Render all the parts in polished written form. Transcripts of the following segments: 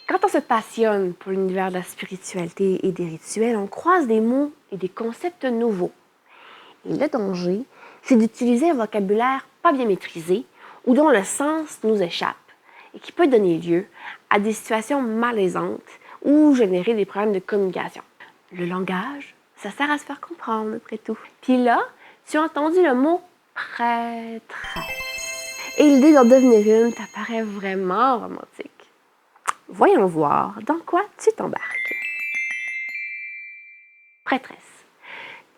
Quand on se passionne pour l'univers de la spiritualité et des rituels, on croise des mots et des concepts nouveaux. Et le danger, c'est d'utiliser un vocabulaire pas bien maîtrisé ou dont le sens nous échappe et qui peut donner lieu à des situations malaisantes ou générer des problèmes de communication. Le langage, ça sert à se faire comprendre, après tout. Puis là, tu as entendu le mot prêtresse. Et l'idée d'en devenir une t'apparaît vraiment romantique. Voyons voir dans quoi tu t'embarques. Prêtresse.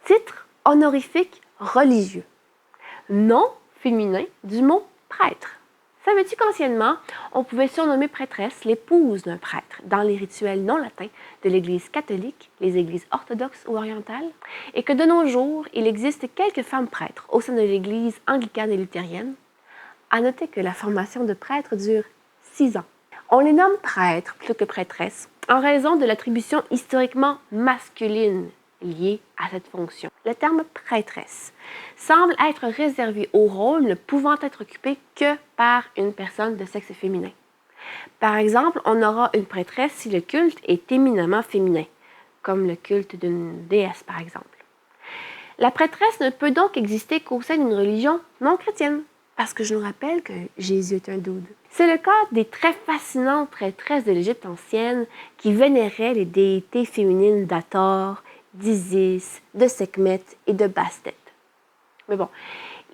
Titre honorifique religieux. Nom féminin du mot prêtre. Savais-tu qu'anciennement, on pouvait surnommer prêtresse l'épouse d'un prêtre dans les rituels non latins de l'Église catholique, les églises orthodoxes ou orientales, et que de nos jours, il existe quelques femmes prêtres au sein de l'Église anglicane et luthérienne? À noter que la formation de prêtre dure 6 ans. On les nomme prêtres plutôt que prêtresses en raison de l'attribution historiquement masculine liée à cette fonction. Le terme prêtresse semble être réservé au rôle ne pouvant être occupé que par une personne de sexe féminin. Par exemple, on aura une prêtresse si le culte est éminemment féminin, comme le culte d'une déesse par exemple. La prêtresse ne peut donc exister qu'au sein d'une religion non chrétienne, parce que je nous rappelle que Jésus est un dude. C'est le cas des très fascinantes prêtresses de l'Égypte ancienne qui vénéraient les déités féminines d'Hathor, d'Isis, de Sekhmet et de Bastet. Mais bon,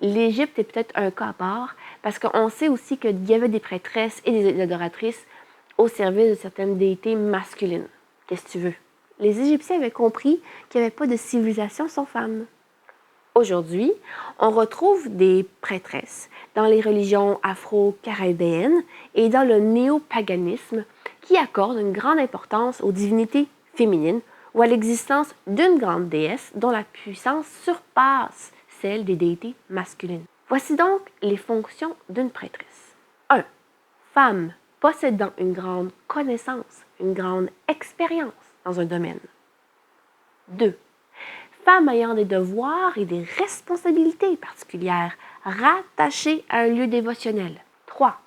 l'Égypte est peut-être un cas à part parce qu'on sait aussi qu'il y avait des prêtresses et des adoratrices au service de certaines déités masculines. Qu'est-ce que tu veux? Les Égyptiens avaient compris qu'il n'y avait pas de civilisation sans femmes. Aujourd'hui, on retrouve des prêtresses dans les religions afro-caribéennes et dans le néopaganisme qui accordent une grande importance aux divinités féminines ou à l'existence d'une grande déesse dont la puissance surpasse celle des déités masculines. Voici donc les fonctions d'une prêtresse. 1. Femme possédant une grande connaissance, une grande expérience dans un domaine. 2. Femme ayant des devoirs et des responsabilités particulières rattachées à un lieu dévotionnel. 3.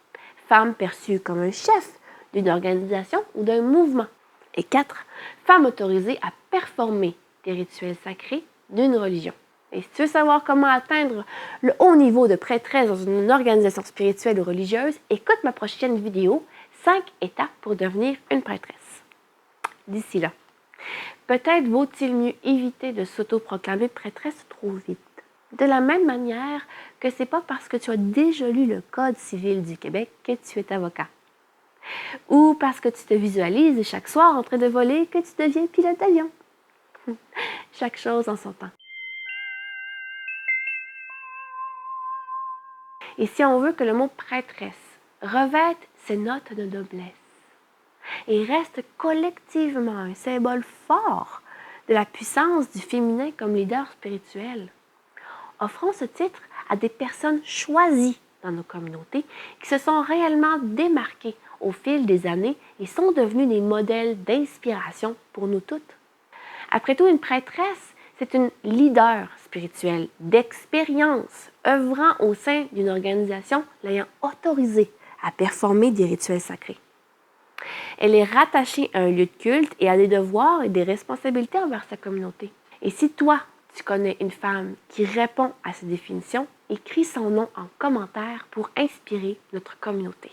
Femme perçue comme un chef d'une organisation ou d'un mouvement. Et 4. Femme autorisée à performer des rituels sacrés d'une religion. Et si tu veux savoir comment atteindre le haut niveau de prêtresse dans une organisation spirituelle ou religieuse, écoute ma prochaine vidéo, 5 étapes pour devenir une prêtresse. D'ici là, peut-être vaut-il mieux éviter de s'autoproclamer prêtresse trop vite. De la même manière que c'est pas parce que tu as déjà lu le Code civil du Québec que tu es avocat. Ou parce que tu te visualises chaque soir en train de voler que tu deviens pilote d'avion. Chaque chose en son temps. Et si on veut que le mot prêtresse revête ses notes de noblesse et reste collectivement un symbole fort de la puissance du féminin comme leader spirituel, offrons ce titre à des personnes choisies dans nos communautés qui se sont réellement démarquées au fil des années et sont devenues des modèles d'inspiration pour nous toutes. Après tout, une prêtresse, c'est une leader spirituelle d'expérience, œuvrant au sein d'une organisation l'ayant autorisée à performer des rituels sacrés. Elle est rattachée à un lieu de culte et a des devoirs et des responsabilités envers sa communauté. Et si toi, tu connais une femme qui répond à ces définitions, écris son nom en commentaire pour inspirer notre communauté.